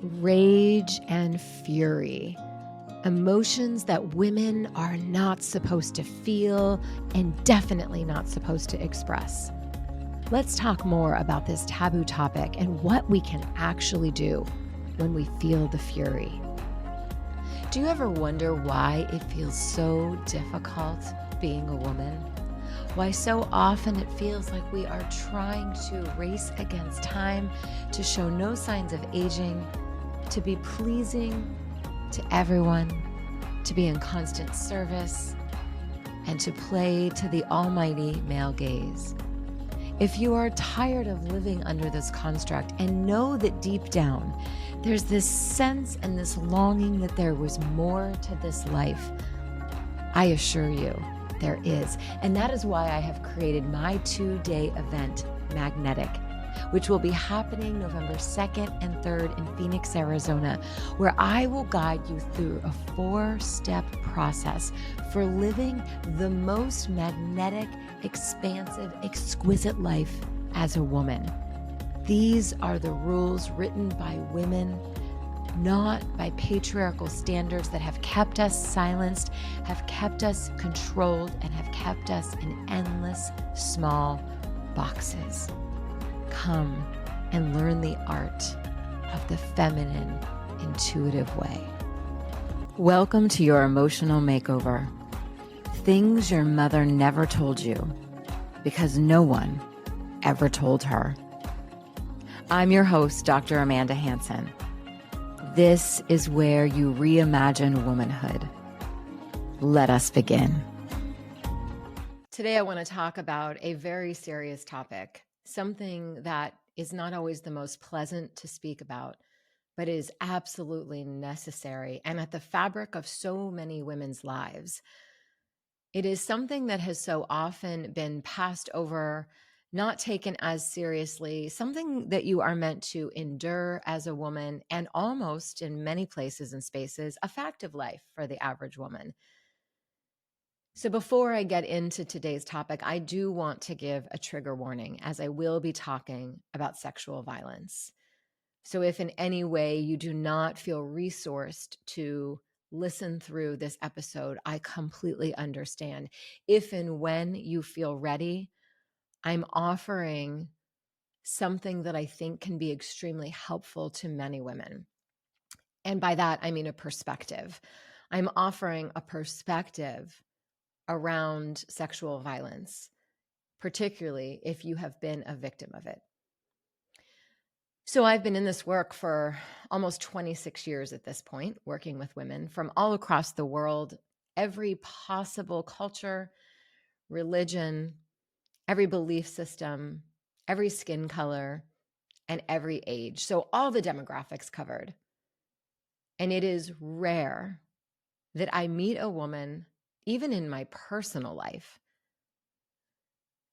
Rage and fury. Emotions that women are not supposed to feel and definitely not supposed to express. Let's talk more about this taboo topic and what we can actually do when we feel the fury. Do you ever wonder why it feels so difficult being a woman? Why so often it feels like we are trying to race against time, to show no signs of aging, to be pleasing to everyone, to be in constant service, and to play to the almighty male gaze. If you are tired of living under this construct and know that deep down there's this sense and this longing that there was more to this life, I assure you there is. And that is why I have created my 2-day event, Magnetic, which will be happening November 2nd and 3rd in Phoenix, Arizona, where I will guide you through a 4-step process for living the most magnetic, expansive, exquisite life as a woman. These are the rules written by women, not by patriarchal standards that have kept us silenced, have kept us controlled, and have kept us in endless small boxes. Come and learn the art of the feminine, intuitive way. Welcome to your emotional makeover. Things your mother never told you because no one ever told her. I'm your host, Dr. Amanda Hansen. This is where you reimagine womanhood. Let us begin. Today, I want to talk about a very serious topic, something that is not always the most pleasant to speak about, but is absolutely necessary and at the fabric of so many women's lives. It is something that has so often been passed over, not taken as seriously, something that you are meant to endure as a woman, and almost in many places and spaces, a fact of life for the average woman. So before I get into today's topic, I do want to give a trigger warning, as I will be talking about sexual violence. So if in any way you do not feel resourced to listen through this episode, I completely understand. If and when you feel ready, I'm offering something that I think can be extremely helpful to many women. And by that, I mean a perspective. I'm offering a perspective around sexual violence, particularly if you have been a victim of it. So I've been in this work for almost 26 years at this point, working with women from all across the world, every possible culture, religion, every belief system, every skin color, and every age. So all the demographics covered. And it is rare that I meet a woman, even in my personal life,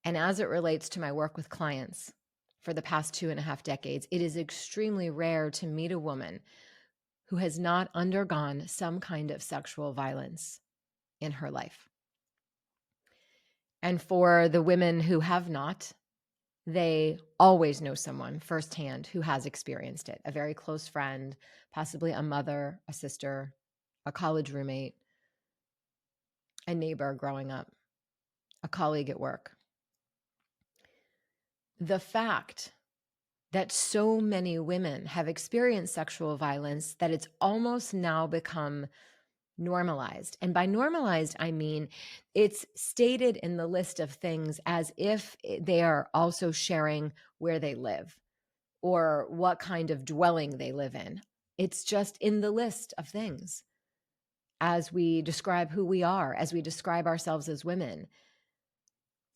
and as it relates to my work with clients for the past 2.5 decades, it is extremely rare to meet a woman who has not undergone some kind of sexual violence in her life. And for the women who have not, they always know someone firsthand who has experienced it, a very close friend, possibly a mother, a sister, a college roommate, a neighbor growing up, a colleague at work. The fact that so many women have experienced sexual violence that it's almost now become normalized. And by normalized, I mean it's stated in the list of things as if they are also sharing where they live or what kind of dwelling they live in. It's just in the list of things as we describe who we are, as we describe ourselves as women.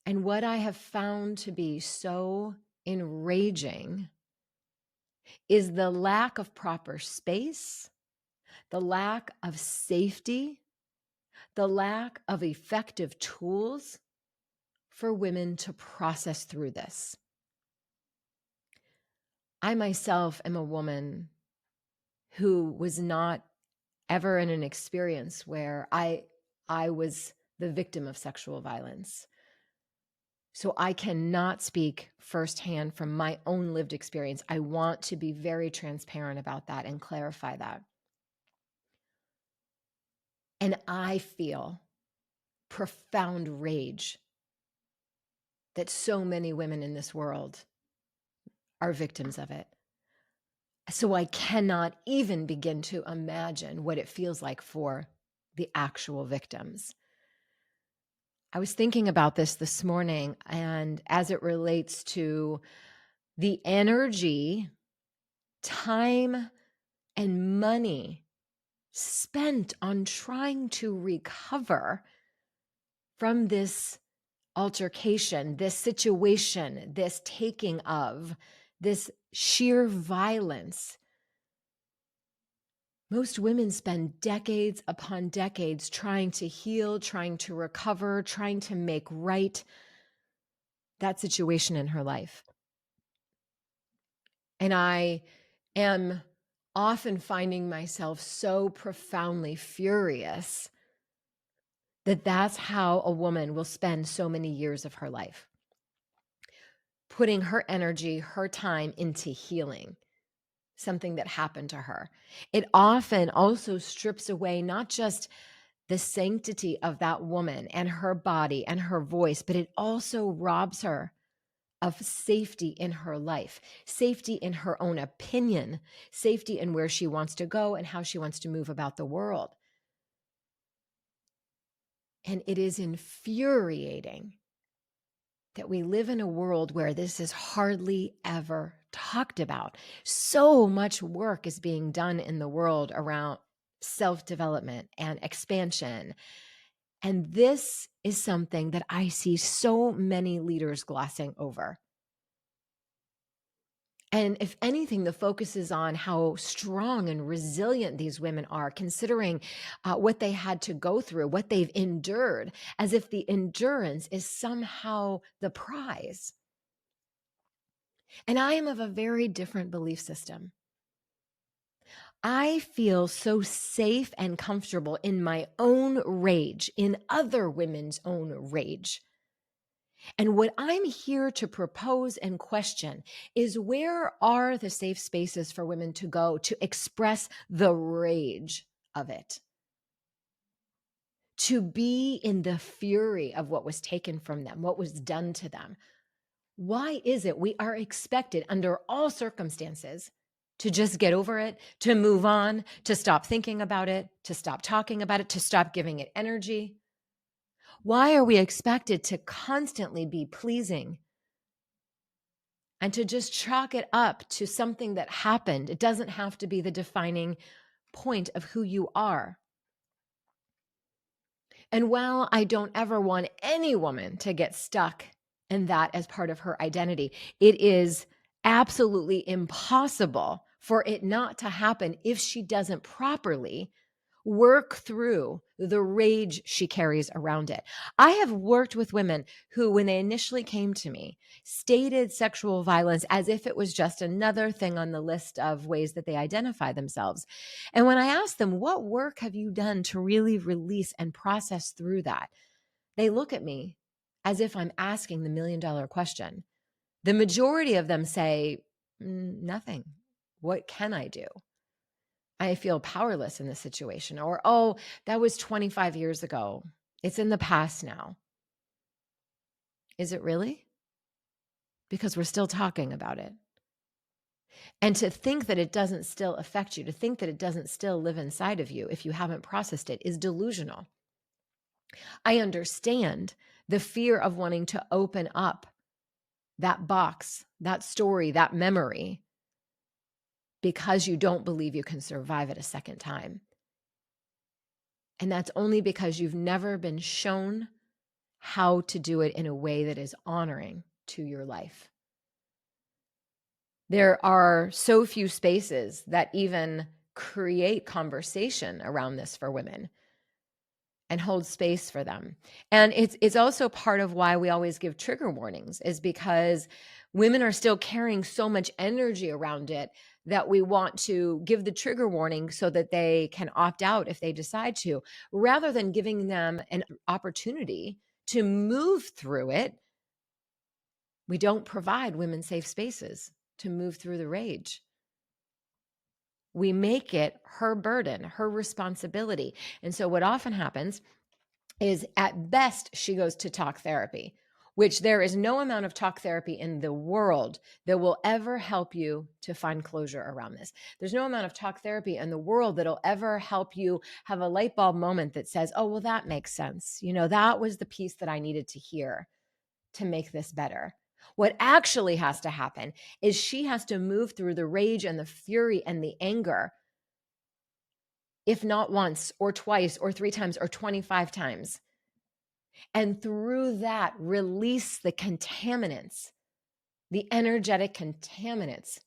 And what I have found to be so enraging is the lack of proper space, the lack of safety, the lack of effective tools for women to process through this. I myself am a woman who was not ever in an experience where I was the victim of sexual violence. So I cannot speak firsthand from my own lived experience. I want to be very transparent about that and clarify that. And I feel profound rage that so many women in this world are victims of it. So I cannot even begin to imagine what it feels like for the actual victims. I was thinking about this morning, and as it relates to the energy, time, and money spent on trying to recover from this altercation, this situation, this taking of, this sheer violence. Most women spend decades upon decades trying to heal, trying to recover, trying to make right that situation in her life. And I am often finding myself so profoundly furious that that's how a woman will spend so many years of her life, putting her energy, her time into healing something that happened to her. It often also strips away not just the sanctity of that woman and her body and her voice, but it also robs her of safety in her life, safety in her own opinion, safety in where she wants to go and how she wants to move about the world. And it is infuriating that we live in a world where this is hardly ever talked about. So much work is being done in the world around self-development and expansion. And this is something that I see so many leaders glossing over. And if anything, the focus is on how strong and resilient these women are, considering what they had to go through, what they've endured, as if the endurance is somehow the prize. And I am of a very different belief system. I feel so safe and comfortable in my own rage, in other women's own rage. And what I'm here to propose and question is, where are the safe spaces for women to go to express the rage of it? To be in the fury of what was taken from them, what was done to them. Why is it we are expected under all circumstances to just get over it, to move on, to stop thinking about it, to stop talking about it, to stop giving it energy? Why are we expected to constantly be pleasing and to just chalk it up to something that happened? It doesn't have to be the defining point of who you are. And while I don't ever want any woman to get stuck in that as part of her identity, it is absolutely impossible for it not to happen if she doesn't properly work through the rage she carries around it. I have worked with women who, when they initially came to me, stated sexual violence as if it was just another thing on the list of ways that they identify themselves. And when I asked them, what work have you done to really release and process through that? They look at me as if I'm asking the $1,000,000 question. The majority of them say, nothing. What can I do? I feel powerless in this situation. Or, oh, that was 25 years ago. It's in the past now. Is it really? Because we're still talking about it. And to think that it doesn't still affect you, to think that it doesn't still live inside of you if you haven't processed it, is delusional. I understand the fear of wanting to open up that box, that story, that memory, because you don't believe you can survive it a second time. And that's only because you've never been shown how to do it in a way that is honoring to your life. There are so few spaces that even create conversation around this for women and hold space for them. And it's also part of why we always give trigger warnings, is because women are still carrying so much energy around it that we want to give the trigger warning so that they can opt out if they decide to, rather than giving them an opportunity to move through it We don't provide women safe spaces to move through the rage. We make it her burden, her responsibility. And so what often happens is, at best, she goes to talk therapy, which there is no amount of talk therapy in the world that will ever help you to find closure around this. There's no amount of talk therapy in the world that'll ever help you have a light bulb moment that says, oh, well, that makes sense. That was the piece that I needed to hear to make this better. What actually has to happen is she has to move through the rage and the fury and the anger, if not once or twice or 3 times or 25 times. And through that, release the contaminants, the energetic contaminants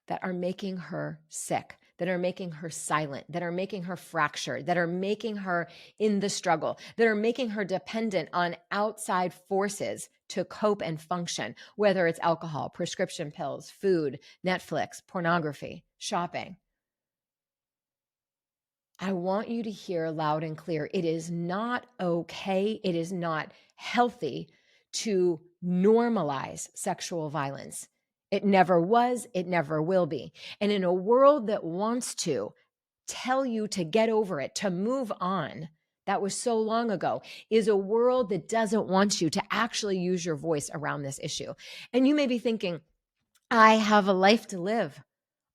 that are making her sick, that are making her silent, that are making her fractured, that are making her in the struggle, that are making her dependent on outside forces to cope and function, whether it's alcohol, prescription pills, food, Netflix, pornography, shopping. I want you to hear loud and clear. It is not okay. It is not healthy to normalize sexual violence. It never was. It never will be. And in a world that wants to tell you to get over it, to move on, that was so long ago, is a world that doesn't want you to actually use your voice around this issue. And you may be thinking, I have a life to live.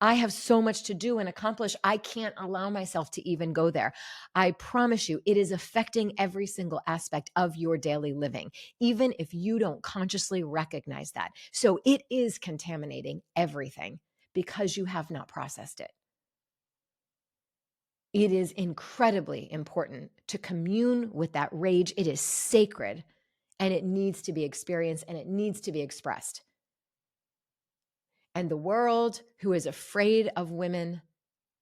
I have so much to do and accomplish. I can't allow myself to even go there. I promise you, it is affecting every single aspect of your daily living, even if you don't consciously recognize that. So it is contaminating everything because you have not processed it. It is incredibly important to commune with that rage. It is sacred and it needs to be experienced and it needs to be expressed. And the world, who is afraid of women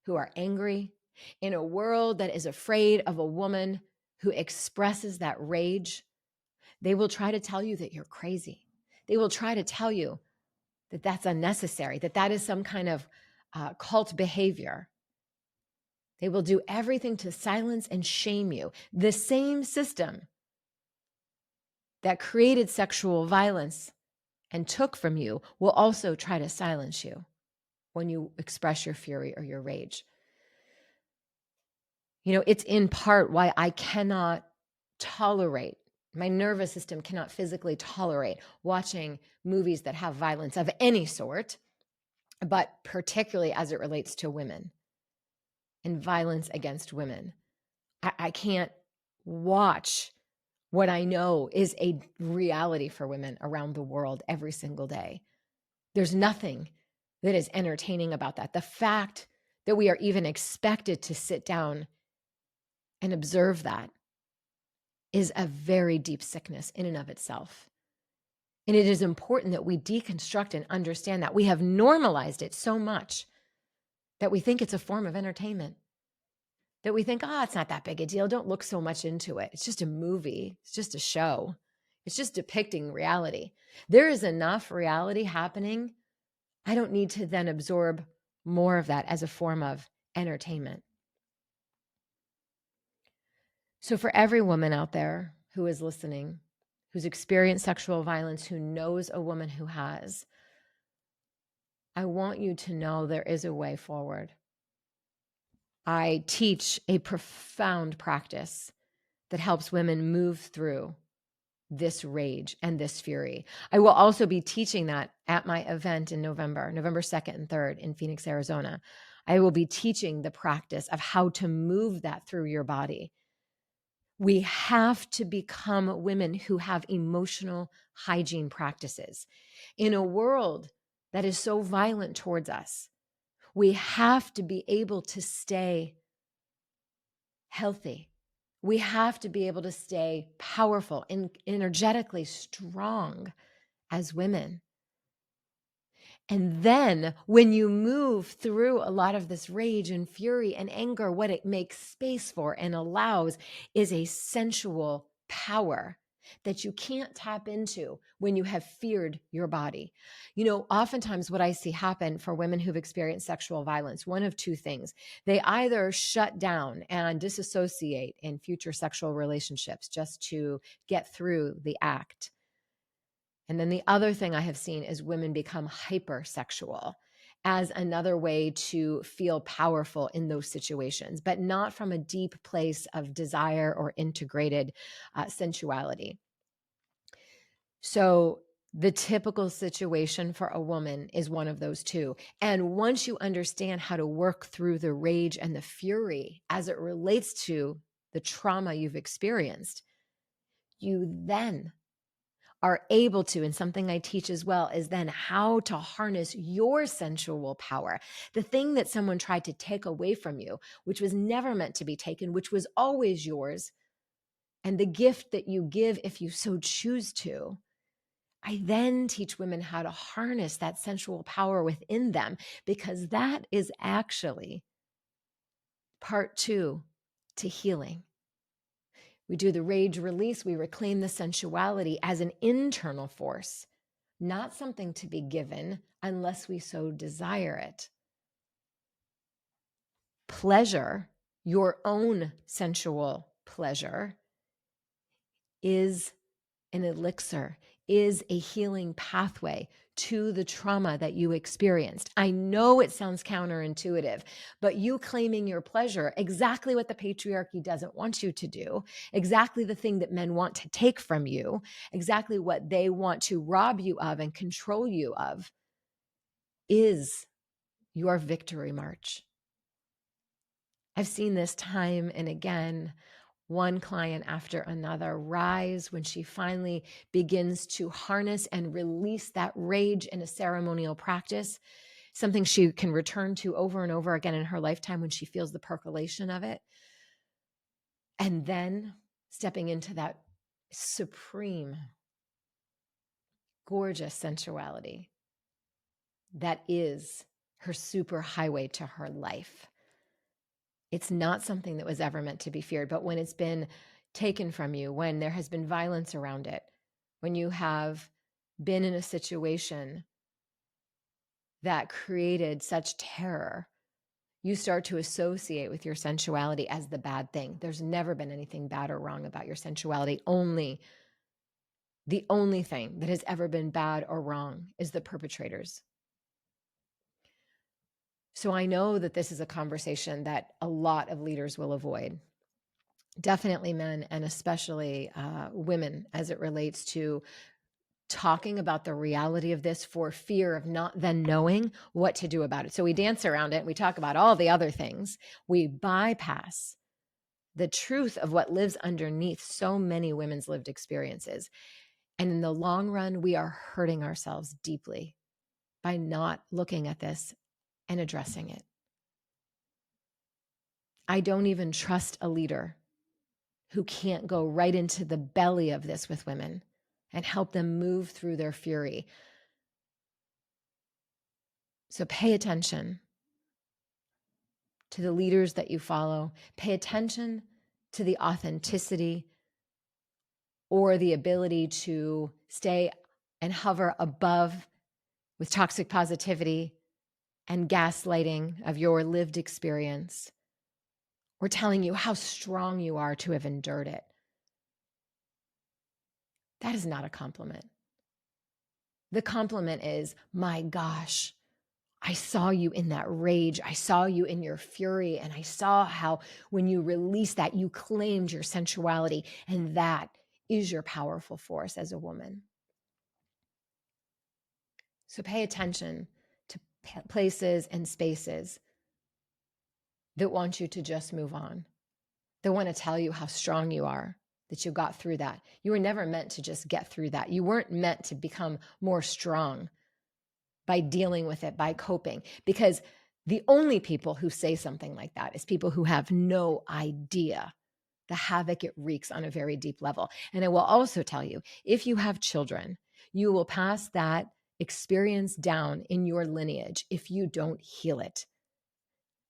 who are angry, in a world that is afraid of a woman who expresses that rage, they will try to tell you that you're crazy. They will try to tell you that that's unnecessary, that that is some kind of cult behavior. They will do everything to silence and shame you. The same system that created sexual violence and took from you will also try to silence you when you express your fury or your rage. It's in part why I cannot tolerate, my nervous system cannot physically tolerate watching movies that have violence of any sort, but particularly as it relates to women and violence against women. I can't watch what I know is a reality for women around the world every single day. There's nothing that is entertaining about that. The fact that we are even expected to sit down and observe that is a very deep sickness in and of itself. And it is important that we deconstruct and understand that. We have normalized it so much that we think it's a form of entertainment, that we think, it's not that big a deal. Don't look so much into it. It's just a movie. It's just a show. It's just depicting reality. There is enough reality happening. I don't need to then absorb more of that as a form of entertainment. So for every woman out there who is listening, who's experienced sexual violence, who knows a woman who has, I want you to know there is a way forward. I teach a profound practice that helps women move through this rage and this fury. I will also be teaching that at my event in November 2nd and 3rd in Phoenix, Arizona. I will be teaching the practice of how to move that through your body. We have to become women who have emotional hygiene practices. In a world that is so violent towards us, we have to be able to stay healthy. We have to be able to stay powerful and energetically strong as women. And then when you move through a lot of this rage and fury and anger, what it makes space for and allows is a sensual power that you can't tap into when you have feared your body. Oftentimes what I see happen for women who've experienced sexual violence, one of two things. They either shut down and disassociate in future sexual relationships just to get through the act. And then the other thing I have seen is women become hypersexual as another way to feel powerful in those situations, but not from a deep place of desire or integrated sensuality. So the typical situation for a woman is one of those two. And once you understand how to work through the rage and the fury as it relates to the trauma you've experienced, you then are able to, and something I teach as well, is then how to harness your sensual power, the thing that someone tried to take away from you, which was never meant to be taken, which was always yours, and the gift that you give if you so choose to. I then teach women how to harness that sensual power within them, because that is actually part two to healing. We do the rage release. We reclaim the sensuality as an internal force, not something to be given unless we so desire it. Pleasure, your own sensual pleasure, is an elixir, is a healing pathway to the trauma that you experienced. I know it sounds counterintuitive, but you claiming your pleasure, exactly what the patriarchy doesn't want you to do, exactly the thing that men want to take from you, exactly what they want to rob you of and control you of, is your victory march. I've seen this time and again, one client after another rise when she finally begins to harness and release that rage in a ceremonial practice, something she can return to over and over again in her lifetime when she feels the percolation of it. And then stepping into that supreme, gorgeous sensuality that is her super highway to her life. It's not something that was ever meant to be feared, but when it's been taken from you, when there has been violence around it, when you have been in a situation that created such terror, you start to associate with your sensuality as the bad thing. There's never been anything bad or wrong about your sensuality. The only thing that has ever been bad or wrong is the perpetrators. So I know that this is a conversation that a lot of leaders will avoid. Definitely men, and especially women, as it relates to talking about the reality of this for fear of not then knowing what to do about it. So we dance around it. We talk about all the other things. We bypass the truth of what lives underneath so many women's lived experiences. And in the long run, we are hurting ourselves deeply by not looking at this and addressing it. I don't even trust a leader who can't go right into the belly of this with women and help them move through their fury. So pay attention to the leaders that you follow. Pay attention to the authenticity or the ability to stay and hover above with toxic positivity and gaslighting of your lived experience, or telling you how strong you are to have endured it. That is not a compliment. The compliment is, my gosh, I saw you in that rage. I saw you in your fury. And I saw how when you released that, you claimed your sensuality. And that is your powerful force as a woman. So pay attention to places and spaces that want you to just move on. They want to tell you how strong you are, that you got through that. You were never meant to just get through that. You weren't meant to become more strong by dealing with it, by coping, because the only people who say something like that is people who have no idea the havoc it wreaks on a very deep level. And I will also tell you, if you have children, you will pass that experience down in your lineage if you don't heal it.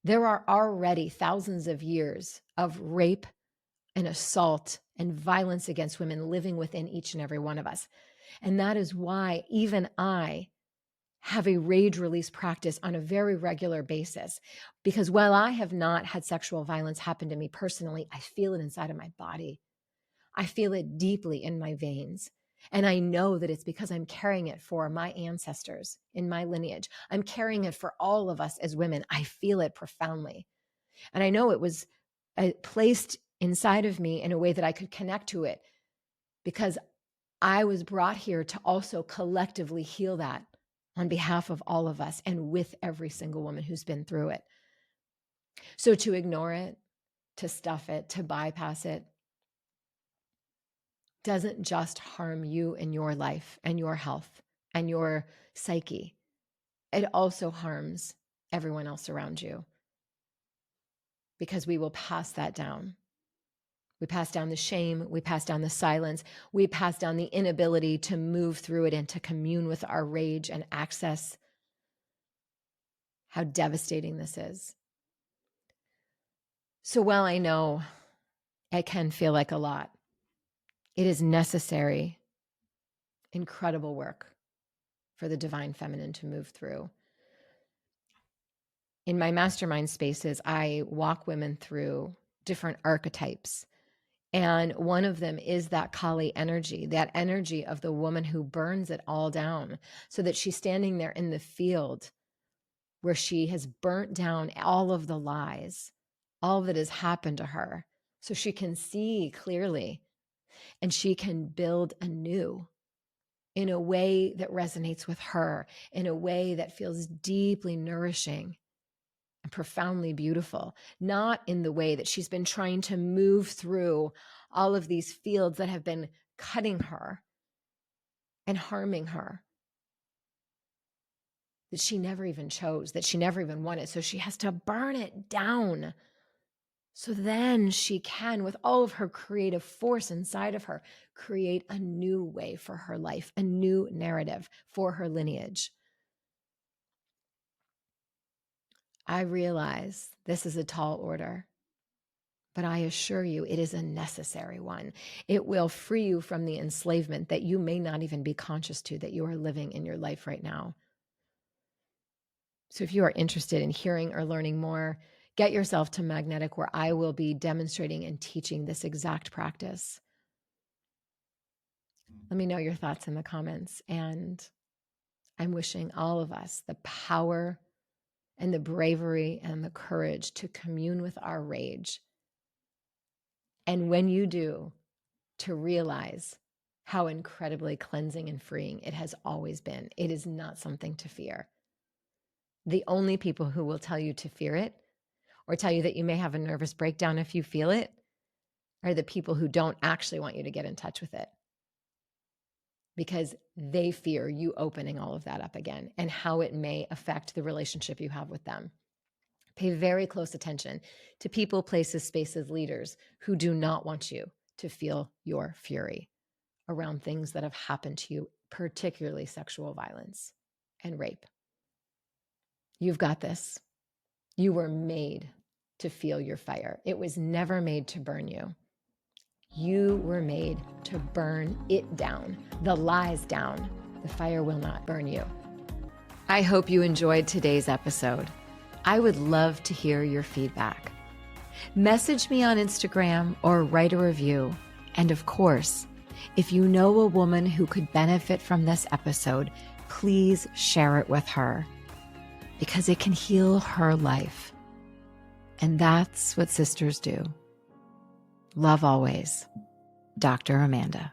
There are already thousands of years of rape and assault and violence against women living within each and every one of us. And that is why even I have a rage release practice on a very regular basis, because while I have not had sexual violence happen to me personally, I feel it inside of my body. I feel it deeply in my veins. And I know that it's because I'm carrying it for my ancestors in my lineage. I'm carrying it for all of us as women. I feel it profoundly. And I know it was placed inside of me in a way that I could connect to it because I was brought here to also collectively heal that on behalf of all of us and with every single woman who's been through it. So to ignore it, to stuff it, to bypass it, doesn't just harm you and your life and your health and your psyche. It also harms everyone else around you because we will pass that down. We pass down the shame. We pass down the silence. We pass down the inability to move through it and to commune with our rage and access how devastating this is. So while I know it can feel like a lot, it is necessary, incredible work for the divine feminine to move through. In my mastermind spaces, I walk women through different archetypes. And one of them is that Kali energy, that energy of the woman who burns it all down so that she's standing there in the field where she has burnt down all of the lies, all that has happened to her, so she can see clearly and she can build anew in a way that resonates with her, in a way that feels deeply nourishing and profoundly beautiful, not in the way that she's been trying to move through all of these fields that have been cutting her and harming her, that she never even chose, that she never even wanted. So she has to burn it down. So then she can, with all of her creative force inside of her, create a new way for her life, a new narrative for her lineage. I realize this is a tall order, but I assure you it is a necessary one. It will free you from the enslavement that you may not even be conscious to that you are living in your life right now. So if you are interested in hearing or learning more, get yourself to Magnetic, where I will be demonstrating and teaching this exact practice. Let me know your thoughts in the comments. And I'm wishing all of us the power and the bravery and the courage to commune with our rage. And when you do, to realize how incredibly cleansing and freeing it has always been. It is not something to fear. The only people who will tell you to fear it or tell you that you may have a nervous breakdown if you feel it are the people who don't actually want you to get in touch with it, because they fear you opening all of that up again and how it may affect the relationship you have with them. Pay very close attention to people, places, spaces, leaders who do not want you to feel your fury around things that have happened to you, particularly sexual violence and rape. You've got this. You were made to feel your fire. It was never made to burn you. You were made to burn it down, the lies down. The fire will not burn you. I hope you enjoyed today's episode. I would love to hear your feedback. Message me on Instagram or write a review. And of course, if you know a woman who could benefit from this episode, please share it with her, because it can heal her life. And that's what sisters do. Love always, Dr. Amanda.